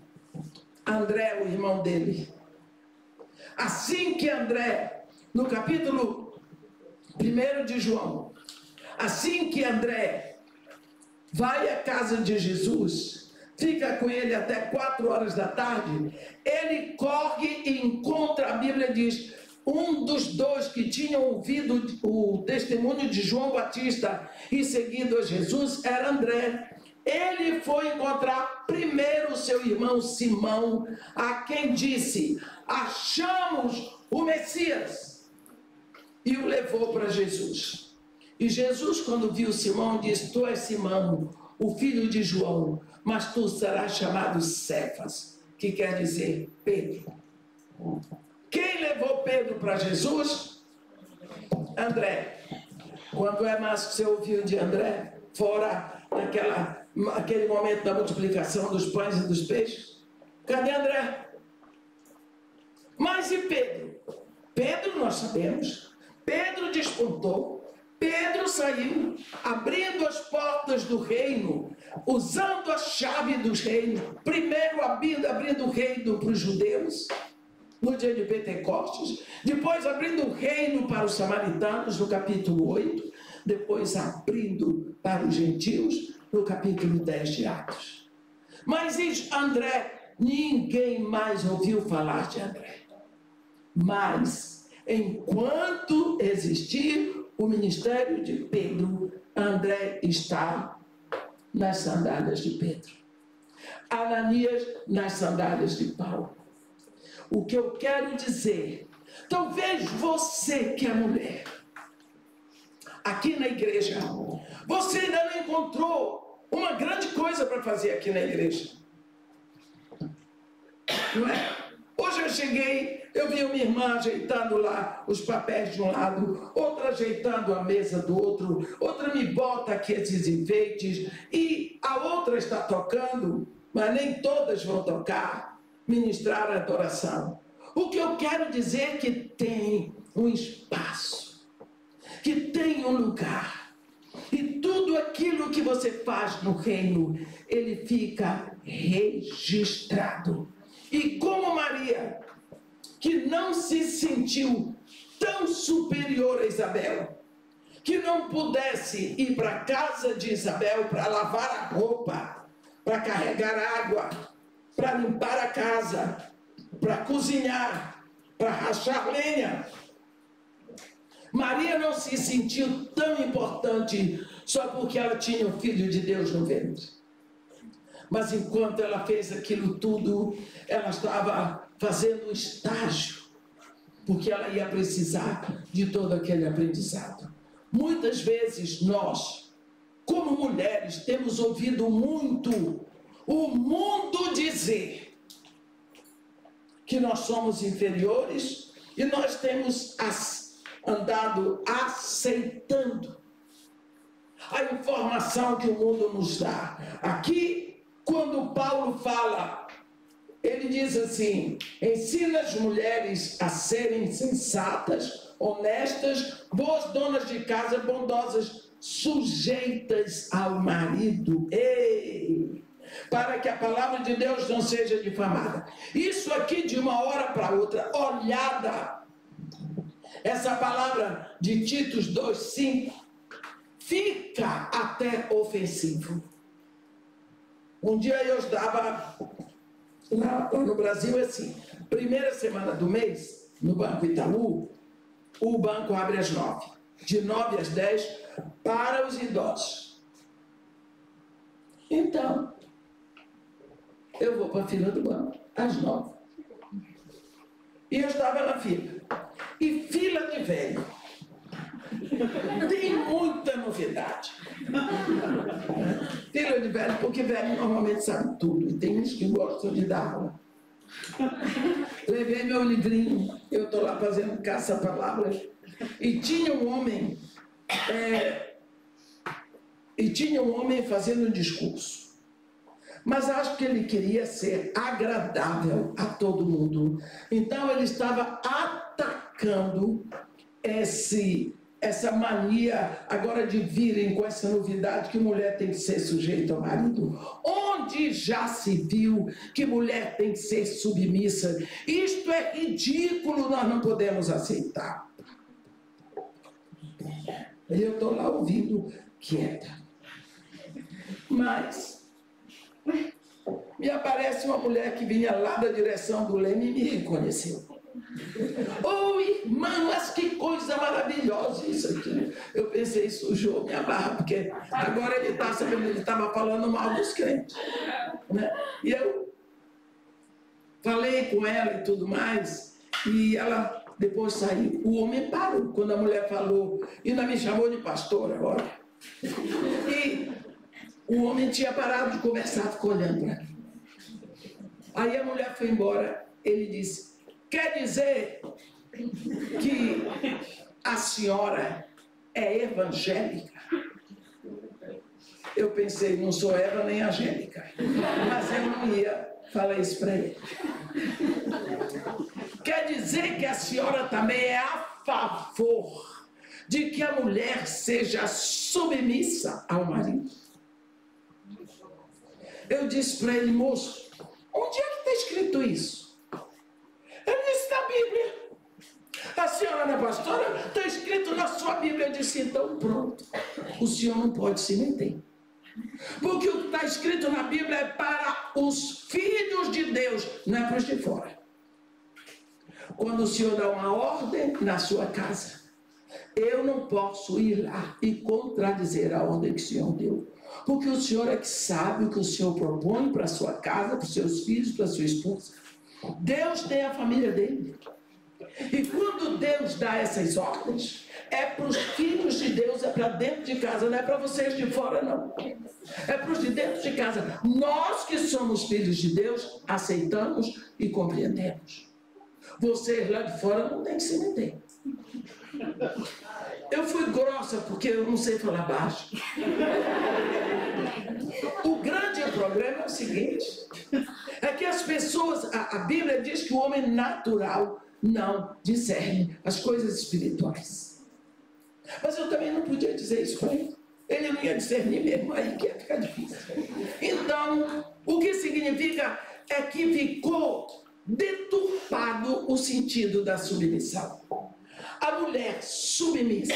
André, o irmão dele. Assim que André, no capítulo 1 de João, assim que André vai à casa de Jesus, fica com ele até 4 horas da tarde, ele corre e encontra, a Bíblia diz, um dos dois que tinham ouvido o testemunho de João Batista e seguido a Jesus era André. Ele foi encontrar primeiro seu irmão Simão, a quem disse, achamos o Messias, e o levou para Jesus. E Jesus, quando viu Simão, disse, tu és Simão, o filho de João, mas tu serás chamado Cefas, que quer dizer Pedro. Quem levou Pedro para Jesus? André. Quando é mais que você ouviu de André? Fora aquele momento da multiplicação dos pães e dos peixes? Cadê André? Mas e Pedro? Pedro nós sabemos. Pedro despontou. Pedro saiu, abrindo as portas do reino, usando a chave dos reinos, primeiro abrindo o reino para os judeus, no dia de Pentecostes, depois abrindo o reino para os samaritanos, no capítulo 8, depois abrindo para os gentios, no capítulo 10 de Atos. Mas André, ninguém mais ouviu falar de André. Mas, enquanto existir o ministério de Pedro, André está nas sandálias de Pedro. Ananias nas sandálias de Paulo. O que eu quero dizer, talvez você que é mulher, aqui na igreja, você ainda não encontrou uma grande coisa para fazer aqui na igreja. Não é? Hoje eu cheguei, eu vi uma irmã ajeitando lá os papéis de um lado, outra ajeitando a mesa do outro, outra me bota aqui esses enfeites, e a outra está tocando, mas nem todas vão tocar, ministrar a adoração. O que eu quero dizer é que tem um espaço, que tem um lugar, e tudo aquilo que você faz no reino, ele fica registrado. E como Maria, que não se sentiu tão superior a Isabel, que não pudesse ir para a casa de Isabel para lavar a roupa, para carregar água, para limpar a casa, para cozinhar, para rachar lenha. Maria não se sentiu tão importante só porque ela tinha o Filho de Deus no ventre. Mas enquanto ela fez aquilo tudo, ela estava fazendo um estágio, porque ela ia precisar de todo aquele aprendizado. Muitas vezes nós, como mulheres, temos ouvido muito o mundo dizer que nós somos inferiores e nós temos andado aceitando a informação que o mundo nos dá. Aqui, quando Paulo fala, ele diz assim, ensina as mulheres a serem sensatas, honestas, boas donas de casa, bondosas, sujeitas ao marido. Ei! Para que a palavra de Deus não seja difamada. Isso aqui de uma hora para outra, olhada, Essa palavra de Tito 2:5 fica até ofensivo. Um dia eu estava lá no Brasil, assim, primeira semana do mês, no Banco Itaú, o banco abre às 9, de 9 às 10, para os idosos. Então, eu vou para a fila do banco, às 9. E eu estava na fila. E fila de velho. Tem muita novidade. Fila de velho, porque velho normalmente sabe tudo. E tem uns que gostam de dar aula. Levei meu livrinho, eu estou lá fazendo caça-palavras. E tinha um homem fazendo um discurso. Mas acho que ele queria ser agradável a todo mundo. Então ele estava atacando essa mania agora de virem com essa novidade que mulher tem que ser sujeita ao marido. Onde já se viu que mulher tem que ser submissa? Isto é ridículo, nós não podemos aceitar. E eu estou lá ouvindo quieta. Mas me aparece uma mulher que vinha lá da direção do Leme e me reconheceu. Oh, irmã, mas que coisa maravilhosa isso aqui. Eu pensei, sujou minha barra, porque agora ele está sabendo, ele estava falando mal dos crentes, né? E eu falei com ela e tudo mais, e ela depois saiu. O homem parou quando a mulher falou, e ainda me chamou de pastor agora. E o homem tinha parado de conversar, ficou olhando para mim. Aí a mulher foi embora, ele disse, quer dizer que a senhora é evangélica? Eu pensei, não sou Eva nem Angélica, mas eu não ia falar isso para ele. Quer dizer que a senhora também é a favor de que a mulher seja submissa ao marido? Eu disse para ele, moço, onde é que está escrito isso? Ele disse, na Bíblia. A senhora não é pastora? Está escrito na sua Bíblia. Eu disse, então pronto. O senhor não pode se meter. Porque o que está escrito na Bíblia é para os filhos de Deus, não é para os de fora. Quando o senhor dá uma ordem na sua casa, eu não posso ir lá e contradizer a ordem que o senhor deu. Porque o senhor é que sabe o que o senhor propõe para a sua casa, para os seus filhos, para a sua esposa. Deus tem a família dele. E quando Deus dá essas ordens, é para os filhos de Deus, é para dentro de casa, não é para vocês de fora, não. É para os de dentro de casa. Nós que somos filhos de Deus, aceitamos e compreendemos. Vocês lá de fora não têm que se meter. Eu fui grossa porque eu não sei falar baixo. O grande problema é o seguinte, é que as pessoas, a Bíblia diz que o homem natural não discerne as coisas espirituais. Mas eu também não podia dizer isso para ele. Ele não ia discernir mesmo, aí que ia ficar difícil. Então, o que significa é que ficou deturpado o sentido da submissão. A mulher submissa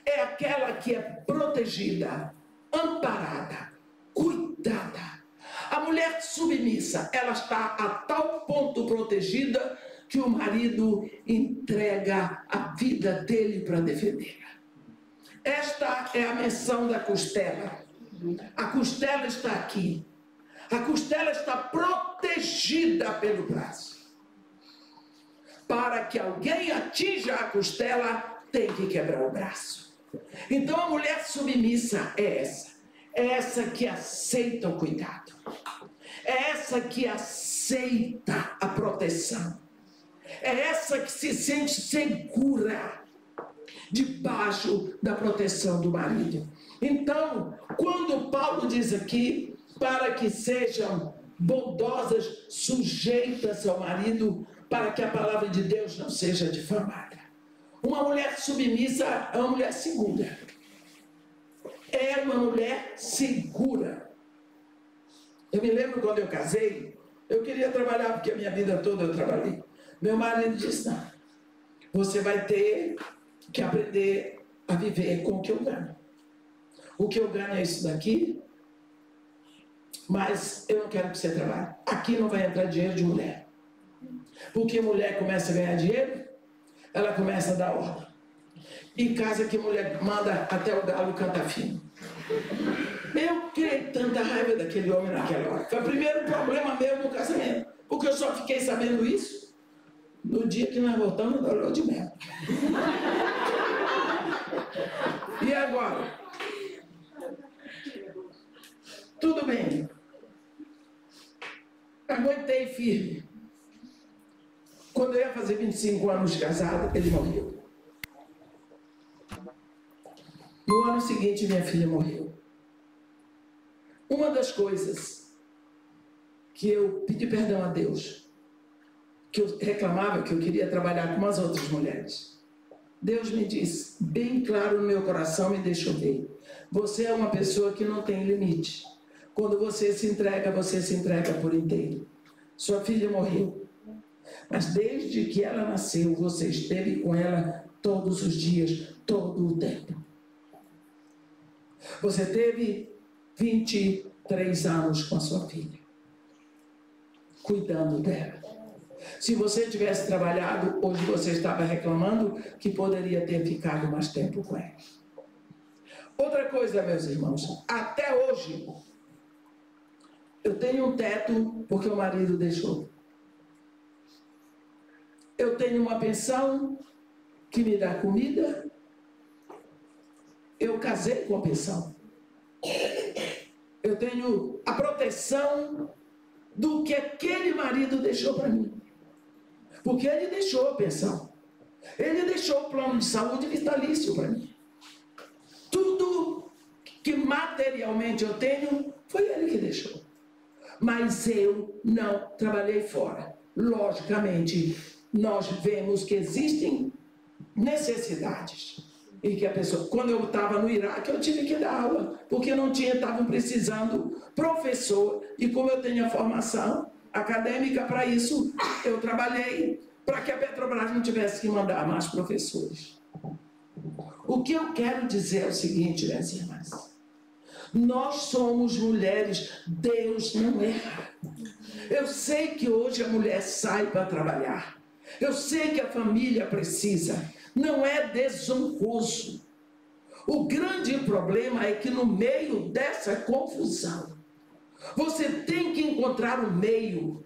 é aquela que é protegida, amparada, cuidada. A mulher submissa, ela está a tal ponto protegida que o marido entrega a vida dele para defendê-la. Esta é a menção da costela. A costela está aqui. A costela está protegida pelo braço. Para que alguém atinja a costela, tem que quebrar o braço. Então a mulher submissa é essa. É essa que aceita o cuidado. É essa que aceita a proteção. É essa que se sente segura debaixo da proteção do marido. Então, quando Paulo diz aqui, para que sejam bondosas, sujeitas ao marido, para que a palavra de Deus não seja difamada. Uma mulher submissa é uma mulher segura. É uma mulher segura. Eu me lembro quando eu casei, eu queria trabalhar, porque a minha vida toda eu trabalhei. Meu marido disse, não, você vai ter que aprender a viver com o que eu ganho. O que eu ganho é isso daqui, mas eu não quero que você trabalhe. Aqui não vai entrar dinheiro de mulher. Porque mulher começa a ganhar dinheiro, ela começa a dar ordem. Em casa que mulher manda até o galo cantar fino. Eu criei tanta raiva daquele homem naquela hora. Foi o primeiro problema meu no casamento. Porque eu só fiquei sabendo isso no dia que nós voltamos da lua de mel. E agora? Tudo bem. Aguentei firme. Quando eu ia fazer 25 anos de casado, ele morreu. No ano seguinte, minha filha morreu. Uma das coisas que eu pedi perdão a Deus, que eu reclamava que eu queria trabalhar com as outras mulheres, Deus me disse, bem claro no meu coração, me deixou ver. Você é uma pessoa que não tem limite. Quando você se entrega por inteiro. Sua filha morreu. Mas desde que ela nasceu, você esteve com ela todos os dias, todo o tempo. Você teve 23 anos com a sua filha, cuidando dela. Se você tivesse trabalhado, hoje você estava reclamando que poderia ter ficado mais tempo com ela. Outra coisa, meus irmãos, até hoje, eu tenho um teto porque o marido deixou. Eu tenho uma pensão que me dá comida. Eu casei com a pensão. Eu tenho a proteção do que aquele marido deixou para mim. Porque ele deixou a pensão. Ele deixou o plano de saúde vitalício para mim. Tudo que materialmente eu tenho, foi ele que deixou. Mas eu não trabalhei fora. Logicamente, nós vemos que existem necessidades. E que a pessoa, quando eu estava no Iraque, eu tive que dar aula, porque não tinha, estavam precisando professor, e como eu tenho a formação acadêmica para isso, eu trabalhei para que a Petrobras não tivesse que mandar mais professores. O que eu quero dizer é o seguinte, minhas irmãs, nós somos mulheres, Deus não erra. Eu sei que hoje a mulher sai para trabalhar, eu sei que a família precisa. Não é desonroso. O grande problema é que no meio dessa confusão, você tem que encontrar um meio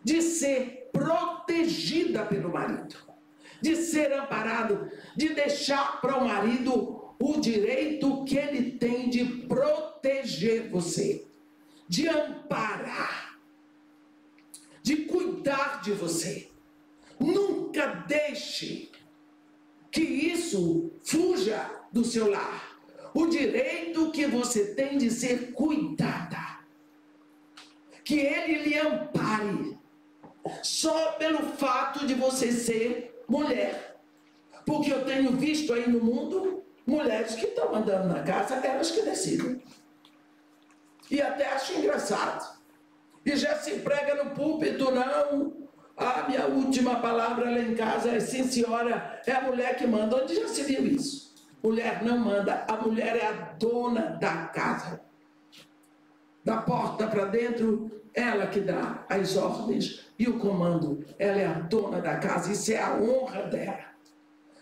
de ser protegida pelo marido, de ser amparado, de deixar para o marido o direito que ele tem de proteger você, de amparar, de cuidar de você. Nunca deixe que isso fuja do seu lar. O direito que você tem de ser cuidada. Que ele lhe ampare. Só pelo fato de você ser mulher. Porque eu tenho visto aí no mundo mulheres que estão andando na casa, elas que decidem. E até acho engraçado. E já se prega no púlpito, não. A minha última palavra lá em casa é sim, senhora, é a mulher que manda. Onde já se viu isso? Mulher não manda, a mulher é a dona da casa. Da porta para dentro, ela que dá as ordens e o comando. Ela é a dona da casa, isso é a honra dela.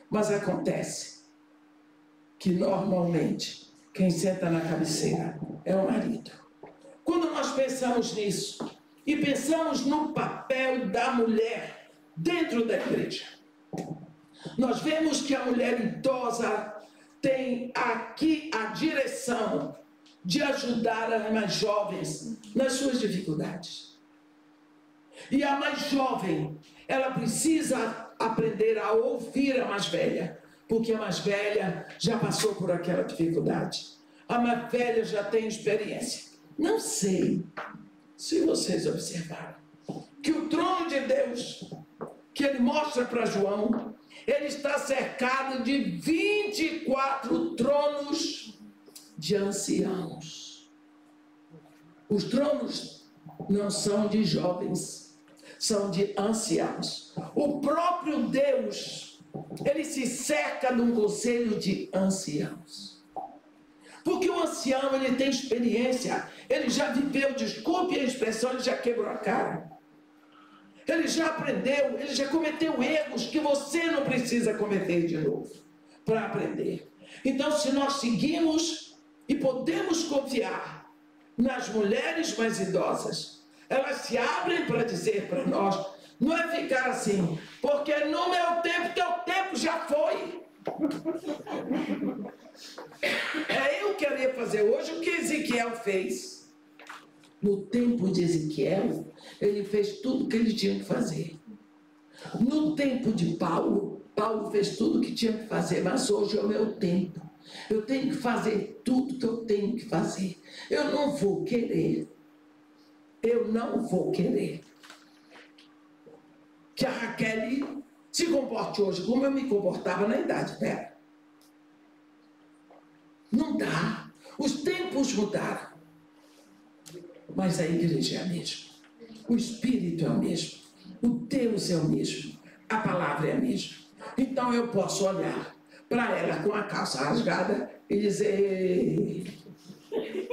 Mas acontece que normalmente quem senta na cabeceira é o marido. Quando nós pensamos nisso, e pensamos no papel da mulher dentro da igreja, nós vemos que a mulher idosa tem aqui a direção de ajudar as mais jovens nas suas dificuldades. E a mais jovem, ela precisa aprender a ouvir a mais velha, porque a mais velha já passou por aquela dificuldade. A mais velha já tem experiência. Não sei se vocês observaram que o trono de Deus, que ele mostra para João, ele está cercado de 24 tronos de anciãos. Os tronos não são de jovens, são de anciãos. O próprio Deus ele se cerca de um conselho de anciãos. Porque o ancião, ele tem experiência, ele já viveu, desculpe a expressão, ele já quebrou a cara. Ele já aprendeu, ele já cometeu erros que você não precisa cometer de novo para aprender. Então, se nós seguimos e podemos confiar nas mulheres mais idosas, elas se abrem para dizer para nós, não é ficar assim, porque no meu tempo, teu tempo já foi. Eu queria fazer hoje o que Ezequiel fez. No tempo de Ezequiel, ele fez tudo o que ele tinha que fazer. No tempo de Paulo, Paulo fez tudo o que tinha que fazer, mas hoje é o meu tempo. Eu tenho que fazer tudo que eu tenho que fazer. Eu não vou querer que a Raquel se comporte hoje como eu me comportava na idade dela. Não dá. Os tempos mudaram. Mas a igreja é a mesma. O Espírito é o mesmo. O Deus é o mesmo. A palavra é a mesma. Então eu posso olhar para ela com a calça rasgada e dizer,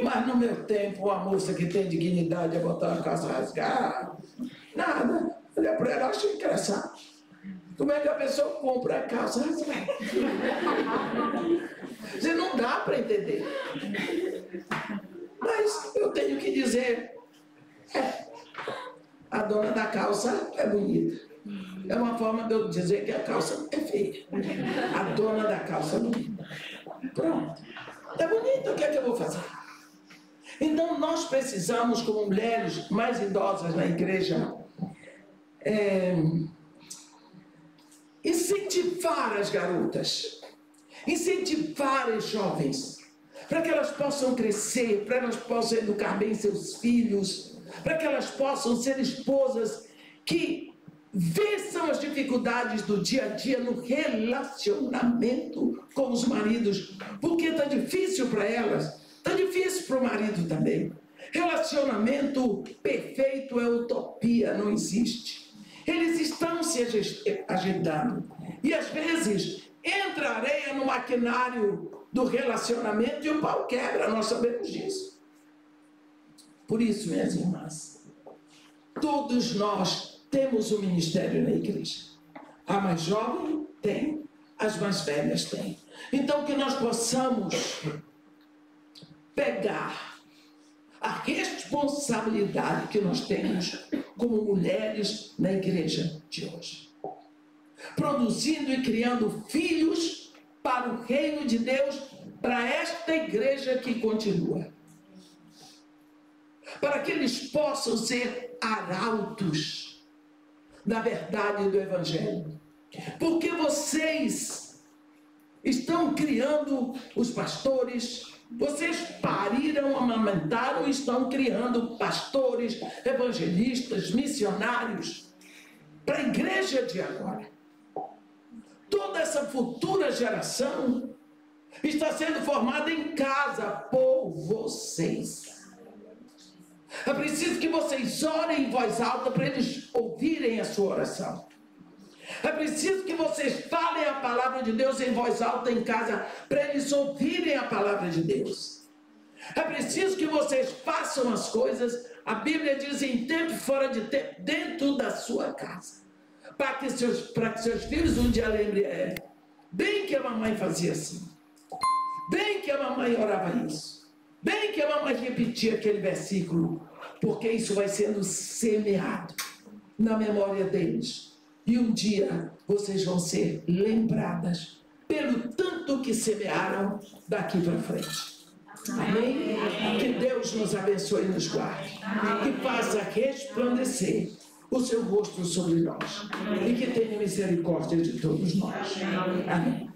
mas no meu tempo a moça que tem dignidade é botar a calça rasgada. Nada. Olha para ela, achei engraçado. Como é que a pessoa compra a calça rasgada? Você não dá para entender. Mas eu tenho que dizer, a dona da calça é bonita. É uma forma de eu dizer que a calça é feia. A dona da calça é bonita. Pronto. É bonita, o que é que eu vou fazer? Então nós precisamos, como mulheres mais idosas na igreja, incentivar as garotas, incentivar os jovens, para que elas possam crescer, para que elas possam educar bem seus filhos, para que elas possam ser esposas que vençam as dificuldades do dia a dia no relacionamento com os maridos, porque está difícil para elas, está difícil para o marido também. Relacionamento perfeito é utopia, não existe. Eles estão se ajeitando e às vezes entra areia no maquinário do relacionamento e o pau quebra, nós sabemos disso. Por isso, minhas irmãs, todos nós temos um ministério na igreja. A mais jovem tem, as mais velhas têm. Então que nós possamos pegar a responsabilidade que nós temos como mulheres na igreja de hoje, produzindo e criando filhos para o reino de Deus, para esta igreja que continua, para que eles possam ser arautos da verdade do Evangelho, porque vocês estão criando os pastores, vocês pariram, amamentaram e estão criando pastores, evangelistas, missionários para a igreja de agora. Toda essa futura geração está sendo formada em casa por vocês. É preciso que vocês orem em voz alta para eles ouvirem a sua oração. É preciso que vocês falem a palavra de Deus em voz alta em casa para eles ouvirem a palavra de Deus. É preciso que vocês façam as coisas, a Bíblia diz, em tempo e fora de tempo, dentro da sua casa. Para que seus filhos um dia lembrem, bem que a mamãe fazia assim, bem que a mamãe orava isso, bem que a mamãe repetia aquele versículo, porque isso vai sendo semeado na memória deles. E um dia vocês vão ser lembradas pelo tanto que semearam daqui para frente. Amém? Que Deus nos abençoe e nos guarde. Que faça resplandecer o seu rosto sobre nós. E que tenha misericórdia de todos nós. Amém.